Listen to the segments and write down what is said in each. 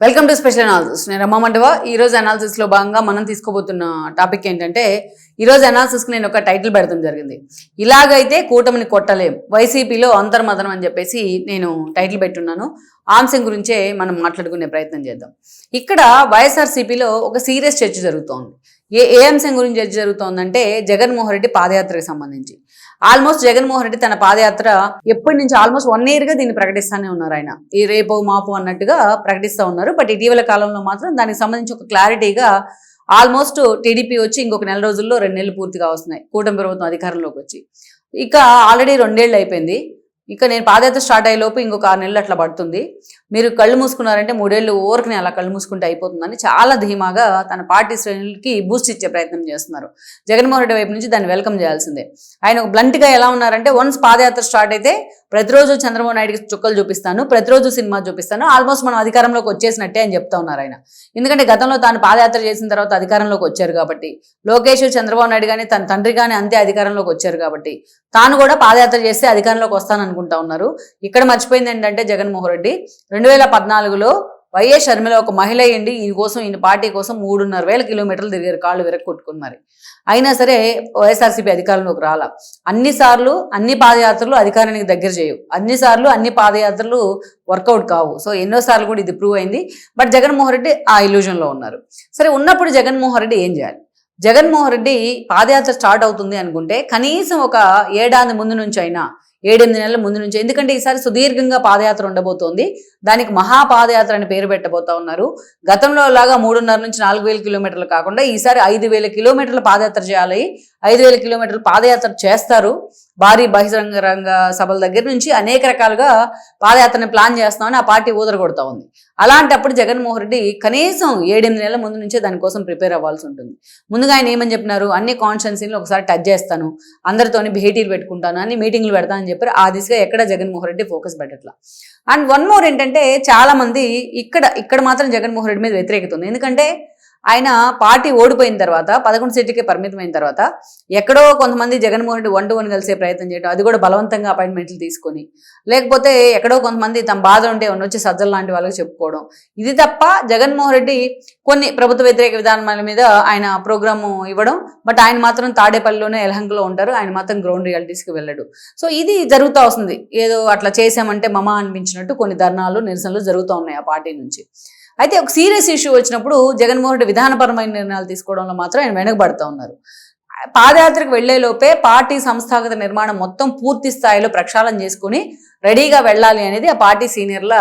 Welcome to special analysis. నేను రమ్మంటవా. ఈ రోజు అనాలిసిస్ లో భాగంగా మనం తీసుకోబోతున్న టాపిక్ ఏంటంటే, ఈ రోజు అనాలిసిస్ కి నేను ఒక టైటిల్ పెడతాం జరిగింది. ఇలాగైతే కూటమిని కొట్టలేం, వైసీపీలో అంతర్మదనం అని చెప్పేసి నేను టైటిల్ పెట్టున్నాను. ఆ అంశం గురించే మనం మాట్లాడుకునే ప్రయత్నం చేద్దాం. ఇక్కడ వైఎస్ఆర్సీపీలో ఒక సీరియస్ చర్చ జరుగుతోంది. ఏ అంశం గురించి చర్చ జరుగుతోందంటే, జగన్మోహన్ రెడ్డి పాదయాత్రకు సంబంధించి. ఆల్మోస్ట్ జగన్మోహన్ రెడ్డి తన పాదయాత్ర ఎప్పటి నుంచి ఆల్మోస్ట్ 1 year గా దీన్ని ప్రకటిస్తూనే ఉన్నారు. ఆయన ఈ రేపు మాపు అన్నట్టుగా ప్రకటిస్తూ ఉన్నారు. బట్ ఇటీవల కాలంలో మాత్రం దానికి సంబంధించి ఒక క్లారిటీగా ఆల్మోస్ట్ టీడీపీ వచ్చి ఇంకొక 4 రోజుల్లో 2 నెలలు పూర్తిగా వస్తున్నాయి కూటమి ప్రభుత్వం అధికారంలోకి వచ్చి. ఇక ఆల్రెడీ 2 ఏళ్ళు అయిపోయింది. ఇక నేను పాదయాత్ర స్టార్ట్ అయ్యేలోపు ఇంకొక 6 నెలలు అట్లా పడుతుంది. మీరు కళ్ళు మూసుకున్నారంటే 3 ఏళ్ళు ఊరికి అలా కళ్ళు మూసుకుంటే అయిపోతుందని చాలా ధీమాగా తన పార్టీ శ్రేణులకి బూస్ట్ ఇచ్చే ప్రయత్నం చేస్తున్నారు. జగన్మోహన్ రెడ్డి వైపు నుంచి దాన్ని వెల్కమ్ చేయాల్సిందే. ఆయన బ్లంట్గా ఎలా ఉన్నారంటే, వన్స్ పాదయాత్ర స్టార్ట్ అయితే ప్రతిరోజు చంద్రబాబు నాయుడికి చుక్కలు చూపిస్తాను, ప్రతిరోజు సినిమా చూపిస్తాను, ఆల్మోస్ట్ మనం అధికారంలోకి వచ్చేసినట్టే అని చెప్తా ఉన్నారు ఆయన. ఎందుకంటే గతంలో తాను పాదయాత్ర చేసిన తర్వాత అధికారంలోకి వచ్చారు కాబట్టి, లోకేష్ చంద్రబాబు నాయుడు కానీ తన తండ్రి కానీ అంతే అధికారంలోకి వచ్చారు కాబట్టి, తాను కూడా పాదయాత్ర చేస్తే అధికారంలోకి వస్తాననుకుంటా ఉన్నారు. ఇక్కడ మర్చిపోయింది ఏంటంటే, జగన్మోహన్ రెడ్డి 2014లో వైఎస్ షర్మిల ఒక మహిళ అయ్యండి ఈయన పార్టీ కోసం 3,500 కిలోమీటర్లు తిరిగారు, కాళ్ళు విరక్కొట్టుకుని. మరి అయినా సరే వైఎస్ఆర్సీపీ అధికారంలోకి రాలా. అన్నిసార్లు అన్ని పాదయాత్రలు అధికారానికి దగ్గర చేయవు, అన్నిసార్లు అన్ని పాదయాత్రలు వర్కౌట్ కావు. సో ఎన్నోసార్లు కూడా ఇది ప్రూవ్ అయింది. బట్ జగన్మోహన్ రెడ్డి ఆ ఇల్యూజన్లో ఉన్నారు. సరే, ఉన్నప్పుడు జగన్మోహన్ రెడ్డి ఏం చేయాలి? జగన్మోహన్ రెడ్డి పాదయాత్ర స్టార్ట్ అవుతుంది అనుకుంటే కనీసం ఒక ఏడాది ముందు నుంచి అయినా, 7-8 నెలల ముందు నుంచి, ఎందుకంటే ఈసారి సుదీర్ఘంగా పాదయాత్ర ఉండబోతోంది. దానికి మహాపాదయాత్ర అని పేరు పెట్టబోతా ఉన్నారు. గతంలో లాగా 3,500 నుంచి 4,000 కిలోమీటర్లు కాకుండా ఈసారి 5,000 కిలోమీటర్ల పాదయాత్ర చేయాలి. 5,000 కిలోమీటర్ల పాదయాత్ర చేస్తారు. భారీ బహిరంగ సభల దగ్గర నుంచి అనేక రకాలుగా పాదయాత్రని ప్లాన్ చేస్తామని ఆ పార్టీ ఊదరగొడతా ఉంది. అలాంటప్పుడు జగన్మోహన్ రెడ్డి కనీసం 7-8 నెలల ముందు నుంచే దానికోసం ప్రిపేర్ అవ్వాల్సి ఉంటుంది. ముందుగా ఆయన ఏమని చెప్పినారు, అన్ని కాన్స్టిట్యున్సీలు ఒకసారి టచ్ చేస్తాను, అందరితోని భేటీలు పెట్టుకుంటాను, అన్ని మీటింగ్లు పెడతానని చెప్పారు. ఆ దిశగా ఎక్కడ జగన్మోహన్ రెడ్డి ఫోకస్ పెట్టట్లా. అండ్ వన్ మోర్ ఏంటంటే, చాలా మంది ఇక్కడ మాత్రం జగన్మోహన్ రెడ్డి మీద వ్యతిరేకత ఉంది. ఎందుకంటే ఆయన పార్టీ ఓడిపోయిన తర్వాత 11 సీట్లకే పరిమితమైన తర్వాత ఎక్కడో కొంతమంది జగన్మోహన్ రెడ్డి 1-to-1 కలిసే ప్రయత్నం చేయడం, అది కూడా బలవంతంగా అపాయింట్మెంట్లు తీసుకొని, లేకపోతే ఎక్కడో కొంతమంది తమ బాధ ఉంటే వచ్చి సజ్జల లాంటి వాళ్ళకి చెప్పుకోవడం, ఇది తప్ప జగన్మోహన్ రెడ్డి కొన్ని ప్రభుత్వ వ్యతిరేక విధానాల మీద ఆయన ప్రోగ్రాము ఇవ్వడం. బట్ ఆయన మాత్రం తాడేపల్లిలోనే ఎలహంకలో ఉంటారు, ఆయన మాత్రం గ్రౌండ్ రియాలిటీస్కి వెళ్ళడు. సో ఇది జరుగుతూ వస్తుంది. ఏదో అట్లా చేసామంటే మమ అనిపించినట్టు కొన్ని ధర్నాలు, నిరసనలు జరుగుతూ ఉన్నాయి ఆ పార్టీ నుంచి. అయితే ఒక సీరియస్ ఇష్యూ వచ్చినప్పుడు జగన్మోహన్ రెడ్డి విధానపరమైన నిర్ణయాలు తీసుకోవడంలో మాత్రం ఆయన వెనకబడుతూ ఉన్నారు. పాదయాత్రకు వెళ్లేలోపే పార్టీ సంస్థాగత నిర్మాణం మొత్తం పూర్తి స్థాయిలో ప్రక్షాళన చేసుకుని రెడీగా వెళ్ళాలి అనేది ఆ పార్టీ సీనియర్ల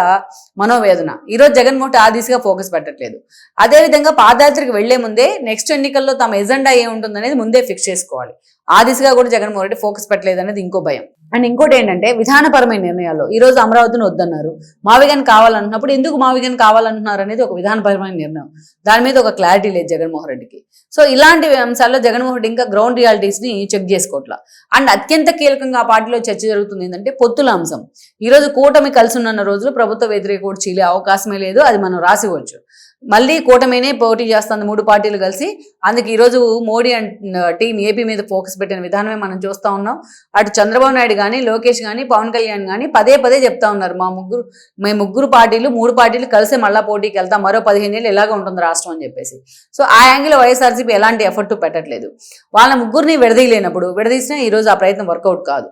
మనోవేదన. ఈరోజు జగన్మోహన్ రెడ్డి ఆ దిశగా ఫోకస్ పెట్టట్లేదు. అదేవిధంగా పాదయాత్రకు వెళ్లే ముందే నెక్స్ట్ ఎన్నికల్లో తమ ఎజెండా ఏముంటుందనేది ముందే ఫిక్స్ చేసుకోవాలి. ఆ దిశగా కూడా జగన్మోహన్ రెడ్డి ఫోకస్ పెట్టలేదు అనేది ఇంకో భయం. అండ్ ఇంకోటి ఏంటంటే, విధానపరమైన నిర్ణయాల్లో ఈరోజు అమరావతిని వద్దన్నారు, మావిగన్ కావాలంటున్నప్పుడు ఎందుకు మావిగన్ కావాలంటున్నారు అనేది ఒక విధానపరమైన నిర్ణయం. దాని మీద ఒక క్లారిటీ లేదు జగన్మోహన్ రెడ్డికి. సో ఇలాంటి అంశాల్లో జగన్మోహన్ రెడ్డి ఇంకా గ్రౌండ్ రియాలిటీస్ని చెక్ చేసుకోవట్లా. అండ్ అత్యంత కీలకంగా ఆ పార్టీలో చర్చ జరుగుతుంది ఏంటంటే పొత్తుల అంశం. ఈరోజు కూటమి కలిసి ఉన్న రోజులు ప్రభుత్వ వ్యతిరేక ఓటు చీలే అవకాశమే లేదు, అది మనం రాసివచ్చు. మళ్ళీ కూటమినే పోటీ చేస్తుంది 3 పార్టీలు కలిసి. అందుకే ఈరోజు మోడీ అండ్ టీం ఏపీ మీద ఫోకస్ పెట్టిన విధానమే మనం చూస్తూ ఉన్నాం. అటు చంద్రబాబు నాయుడు కానీ, లోకేష్ కానీ, పవన్ కళ్యాణ్ కానీ పదే చెప్తా ఉన్నారు, మేము ముగ్గురు పార్టీలు 3 పార్టీలు కలిసి మళ్ళా పోటీకి వెళ్తాం, మరో 15 ఏళ్ళు ఎలాగ ఉంటుంది రాష్ట్రం అని చెప్పేసి. సో ఆ యాంగిల్ వైఎస్ఆర్సీపీ ఎలాంటి ఎఫర్ట్ పెట్టట్లేదు. వాళ్ళ ముగ్గురిని విడదీసినా ఈరోజు ఆ ప్రయత్నం వర్కౌట్ కాదు.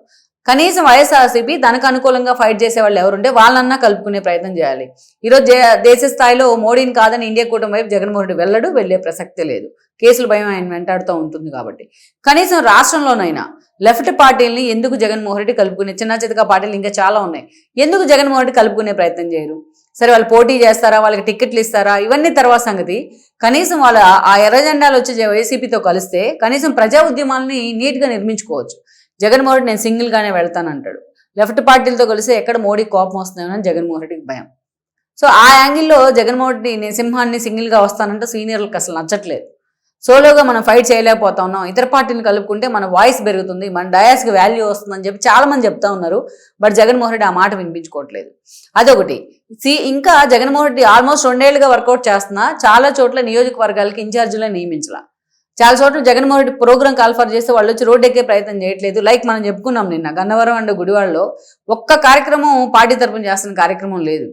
కనీసం వైఎస్ఆర్సీపీ తనకు అనుకూలంగా ఫైట్ చేసే వాళ్ళు ఎవరుంటే వాళ్ళన్నా కలుపుకునే ప్రయత్నం చేయాలి. ఈరోజు దేశ స్థాయిలో మోడీని కాదని ఇండియా కూటమి వైపు జగన్మోహన్ రెడ్డి వెళ్ళే ప్రసక్తే లేదు. కేసుల భయం ఆయన వెంటాడుతూ ఉంటుంది కాబట్టి. కనీసం రాష్ట్రంలోనైనా లెఫ్ట్ పార్టీలని ఎందుకు జగన్మోహన్ రెడ్డి కలుపుకునే, చిన్న చితక పార్టీలు ఇంకా చాలా ఉన్నాయి, ఎందుకు జగన్మోహన్ రెడ్డి కలుపుకునే ప్రయత్నం చేయరు? సరే, వాళ్ళు పోటీ చేస్తారా, వాళ్ళకి టికెట్లు ఇస్తారా, ఇవన్నీ తర్వాత సంగతి. కనీసం వాళ్ళ ఆ ఎర్ర జెండాలు వచ్చి వైసీపీతో కలిస్తే కనీసం ప్రజా ఉద్యమాలని నీట్గా నిర్మించుకోవచ్చు. జగన్మోహన్ రెడ్డి నేను సింగిల్గానే వెళ్తానంటాడు. లెఫ్ట్ పార్టీలతో కలిసి ఎక్కడ మోడీ కోపం వస్తుందని జగన్మోహన్ రెడ్డికి భయం. సో ఆ యాంగిల్లో జగన్మోహన్ రెడ్డి నేను సింహాన్ని సింగిల్గా వస్తానంటే సీనియర్లకు అసలు నచ్చట్లేదు. సోలోగా మనం ఫైట్ చేయలేకపోతా ఉన్నాం, ఇతర పార్టీని కలుపుకుంటే మన వాయిస్ పెరుగుతుంది, మన డయాస్కి వాల్యూ వస్తుందని చెప్పి చాలా మంది చెప్తా ఉన్నారు. బట్ జగన్మోహన్ రెడ్డి ఆ మాట వినిపించుకోవట్లేదు. అదొకటి. ఇంకా జగన్మోహన్ రెడ్డి ఆల్మోస్ట్ 2 ఏళ్లుగా వర్కౌట్ చేస్తున్నా చాలా చోట్ల నియోజకవర్గాలకి ఇన్ఛార్జీలను నియమించాల. చాలా చోట్ల జగన్మోహన్ రెడ్డి ప్రోగ్రామ్ కాల్ఫర్ చేస్తే వాళ్ళు వచ్చి రోడ్డు ఎక్కే ప్రయత్నం చేయట్లేదు. లైక్ మనం చెప్పుకున్నాం నిన్న గన్నవరం అండ్ గుడివాడలో ఒక్క కార్యక్రమం పార్టీ తరపున చేస్తున్న కార్యక్రమం లేదు.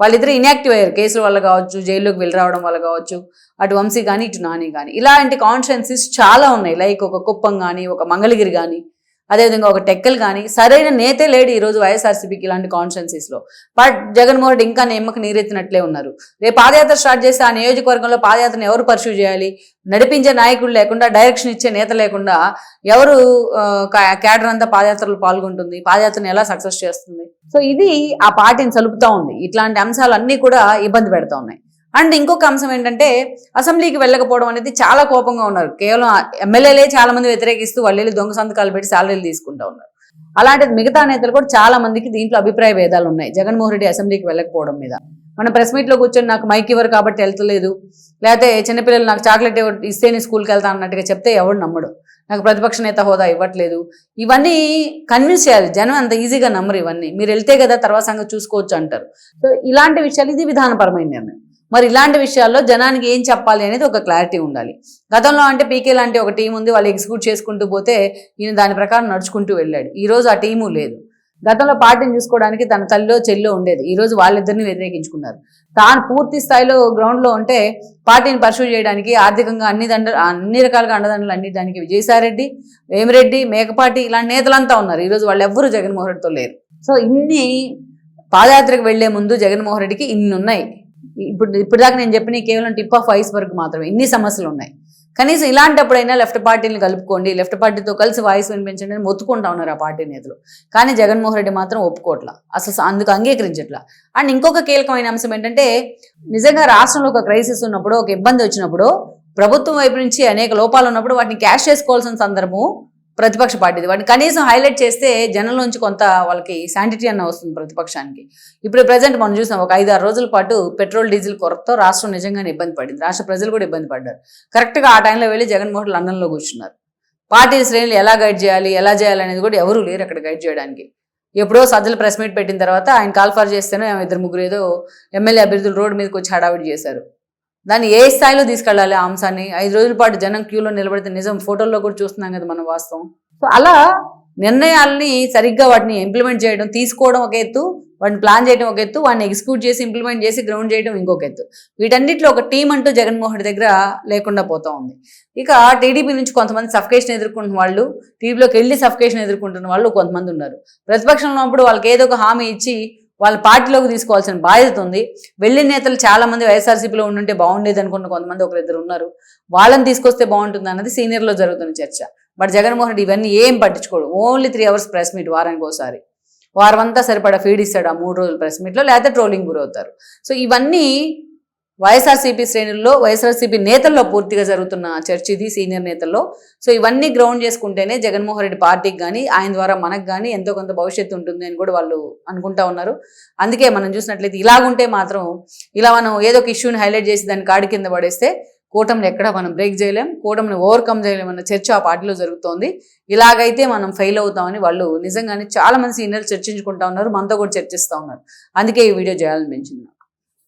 వాళ్ళిద్దరు ఇన్యాక్టివ్ అయ్యారు కేసుల వల్ల కావచ్చు, జైల్లోకి వెళ్ళి రావడం వల్ల కావచ్చు, అటు వంశీ కానీ ఇటు నాని కానీ. ఇలాంటి కాన్స్టిట్యున్సీస్ చాలా ఉన్నాయి. లైక్ ఒక కుప్పం కానీ, ఒక మంగళగిరి కానీ, అదేవిధంగా ఒక టెక్కల్ కానీ. సరైన నేతే లేడు ఈరోజు వైఎస్ఆర్సీపీకి ఇలాంటి కాన్స్టిట్యున్సీస్లో. బట్ జగన్మోహన్ రెడ్డి ఇంకా నిమ్మకి నీరెత్తినట్లే ఉన్నారు. రేపు పాదయాత్ర స్టార్ట్ చేస్తే ఆ నియోజకవర్గంలో పాదయాత్రను ఎవరు పర్సూ చేయాలి? నడిపించే నాయకుడు లేకుండా, డైరెక్షన్ ఇచ్చే నేత లేకుండా ఎవరు క్యాడర్ అంతా పాదయాత్రలో పాల్గొంటుంది? పాదయాత్రను ఎలా సక్సెస్ చేస్తుంది? సో ఇది ఆ పార్టీని సలుపుతా ఉంది. ఇట్లాంటి అంశాలన్నీ కూడా ఇబ్బంది పెడతా ఉన్నాయి. అండ్ ఇంకొక అంశం ఏంటంటే అసెంబ్లీకి వెళ్ళకపోవడం అనేది చాలా కోపంగా ఉన్నారు. కేవలం ఎమ్మెల్యేలే చాలా మంది వ్యతిరేకిస్తూ వాళ్ళు దొంగ సంతకాలు పెట్టి శాలరీలు తీసుకుంటా ఉన్నారు. అలాంటిది మిగతా నేతలు కూడా చాలా మందికి దీంట్లో అభిప్రాయ భేదాలు ఉన్నాయి జగన్మోహన్ రెడ్డి అసెంబ్లీకి వెళ్ళకపోవడం మీద. మన ప్రెస్ మీట్లో కూర్చొని నాకు మైక్ ఇవ్వరు కాబట్టి వెళ్తలేదు, లేకపోతే చిన్నపిల్లలు నాకు చాక్లెట్ ఇస్తేనే స్కూల్కి వెళ్తా అన్నట్టుగా చెప్తే ఎవడు నమ్మడు. నాకు ప్రతిపక్ష నేత హోదా ఇవ్వట్లేదు, ఇవన్నీ కన్విన్స్ చేయాలి. జనం అంత ఈజీగా నమ్మరు. ఇవన్నీ మీరు వెళ్తే కదా తర్వాత సంగతి చూసుకోవచ్చు అంటారు. సో ఇలాంటి విషయాలు, ఇది విధానపరమైన నిర్ణయం. మరి ఇలాంటి విషయాల్లో జనానికి ఏం చెప్పాలి అనేది ఒక క్లారిటీ ఉండాలి. గతంలో అంటే పీకే లాంటి ఒక టీం ఉంది, వాళ్ళు ఎగ్జిక్యూట్ చేసుకుంటూ పోతే ఈయన దాని ప్రకారం నడుచుకుంటూ వెళ్ళాడు. ఈరోజు ఆ టీము లేదు. గతంలో పార్టీని చూసుకోవడానికి తన తల్లిలో చెల్లో ఉండేది, ఈరోజు వాళ్ళిద్దరిని వ్యతిరేకించుకున్నారు. తాను పూర్తి స్థాయిలో గ్రౌండ్లో ఉంటే పార్టీని పర్సూ చేయడానికి ఆర్థికంగా అన్ని రకాలుగా అండదండలు అన్ని దానికి విజయసాయిరెడ్డి, వేమిరెడ్డి, మేకపాటి ఇలాంటి నేతలంతా ఉన్నారు. ఈరోజు వాళ్ళు ఎవ్వరూ జగన్మోహన్ రెడ్డితో లేరు. సో ఇన్ని పాదయాత్రకు వెళ్లే ముందు జగన్మోహన్ రెడ్డికి ఇన్ని ఉన్నాయి. ఇప్పుడు దాకా నేను చెప్పిన కేవలం టిప్ ఆఫ్ ఐస్బర్గ్ మాత్రమే. ఇన్ని సమస్యలు ఉన్నాయి. కనీసం ఇలాంటప్పుడైనా లెఫ్ట్ పార్టీని కలుపుకోండి, లెఫ్ట్ పార్టీతో కలిసి వాయిస్ వినిపించండి అని మొత్తుకుంటా ఉన్నారు ఆ పార్టీ నేతలు. కానీ జగన్మోహన్ రెడ్డి మాత్రం ఒప్పుకోవట్లా, అసలు అందుకు అంగీకరించట్లా. అండ్ ఇంకొక కీలకమైన అంశం ఏంటంటే నిజంగా రాష్ట్రంలో ఒక క్రైసిస్ ఉన్నప్పుడు, ఒక ఇబ్బంది వచ్చినప్పుడు, ప్రభుత్వం వైపు నుంచి అనేక లోపాలు ఉన్నప్పుడు వాటిని క్యాష్ చేసుకోవాల్సిన సందర్భం ప్రతిపక్ష పార్టీది. వాటిని కనీసం హైలైట్ చేస్తే జనంలోంచి కొంత వాళ్ళకి శాంటిటీ అన్న వస్తుంది ప్రతిపక్షానికి. ఇప్పుడు ప్రజెంట్ మనం చూసాం, ఒక 5-6 రోజుల పాటు పెట్రోల్ డీజిల్ కొరతతో రాష్ట్రం నిజంగానే ఇబ్బంది పడింది. రాష్ట్ర ప్రజలు కూడా ఇబ్బంది పడ్డారు. కరెక్ట్గా ఆ టైంలో వెళ్ళి జగన్మోహన్ లండన్లో కూర్చున్నారు. పార్టీ శ్రేణులు ఎలా గైడ్ చేయాలి, ఎలా చేయాలి అనేది కూడా ఎవరూ లేరు అక్కడ గైడ్ చేయడానికి. ఎప్పుడో సజ్జలు ప్రెస్ మీట్ పెట్టిన తర్వాత ఆయన కాల్ఫర్ చేస్తేనే 2-3 ఏదో ఎమ్మెల్యే అభ్యర్థులు రోడ్డు మీదకి వచ్చి హడావిడి చేశారు. దాన్ని ఏ స్థాయిలో తీసుకెళ్ళాలి ఆ అంశాన్ని? 5 రోజుల పాటు జనం క్యూలో నిలబడితే నిజం ఫోటోల్లో కూడా చూస్తున్నాం కదా మనం వాస్తవం. సో అలా నిర్ణయాలని సరిగ్గా వాటిని ఇంప్లిమెంట్ చేయడం, తీసుకోవడం ఒక ఎత్తు, వాటిని ప్లాన్ చేయడం ఒక ఎత్తు, వాటిని ఎగ్జిక్యూట్ చేసి ఇంప్లిమెంట్ చేసి గ్రౌండ్ చేయడం ఇంకొక ఎత్తు. వీటన్నిటిలో ఒక టీం అంటూ జగన్మోహన్ రెడ్డి దగ్గర లేకుండా పోతా ఉంది. ఇక టీడీపీ నుంచి కొంతమంది సఫికేషన్ ఎదుర్కొంటున్న వాళ్ళు, టీడీపీలోకి వెళ్ళి సఫికేషన్ ఎదుర్కొంటున్న వాళ్ళు కొంతమంది ఉన్నారు. ప్రతిపక్షంలో ఉన్నప్పుడు వాళ్ళకి ఏదో ఒక హామీ ఇచ్చి వాళ్ళ పార్టీలోకి తీసుకోవాల్సిన బాధ్యత ఉంది. వెళ్ళిన నేతలు చాలా మంది వైఎస్ఆర్సీపీలో ఉండుంటే బాగుండేది అనుకున్న కొంతమంది ఒకరిద్దరు ఉన్నారు. వాళ్ళని తీసుకొస్తే బాగుంటుంది అన్నది సీనియర్లో జరుగుతున్న చర్చ. బట్ జగన్మోహన్ రెడ్డి ఇవన్నీ ఏం పట్టించుకోడు. ఓన్లీ 3 hours ప్రెస్ మీట్ వారానికి ఒకసారి, వారం అంతా సరిపడా ఫీడ్ ఇస్తాడు ఆ 3 రోజుల ప్రెస్ మీట్లో, లేకపోతే ట్రోలింగ్ గురవుతారు. సో ఇవన్నీ వైఎస్ఆర్సీపీ శ్రేణుల్లో, వైఎస్ఆర్సీపీ నేతల్లో పూర్తిగా జరుగుతున్న చర్చ ఇది, సీనియర్ నేతల్లో. సో ఇవన్నీ గ్రౌండ్ చేసుకుంటేనే జగన్మోహన్ రెడ్డి పార్టీకి కానీ ఆయన ద్వారా మనకు కానీ ఎంతో కొంత భవిష్యత్తు ఉంటుంది అని కూడా వాళ్ళు అనుకుంటా ఉన్నారు. అందుకే మనం చూసినట్లయితే ఇలాగుంటే మాత్రం, ఇలా మనం ఏదో ఒక ఇష్యూని హైలైట్ చేసి దాన్ని కాడి కింద పడేస్తే కూటమిని ఎక్కడ మనం బ్రేక్ చేయలేం, కూటమిని ఓవర్కమ్ చేయలేం అన్న చర్చ ఆ పార్టీలో జరుగుతోంది. ఇలాగైతే మనం ఫెయిల్ అవుతామని వాళ్ళు నిజంగానే చాలా మంది సీనియర్లు చర్చించుకుంటా ఉన్నారు, మనతో కూడా చర్చిస్తూ ఉన్నారు. అందుకే ఈ వీడియో చేయాలనిపించింది.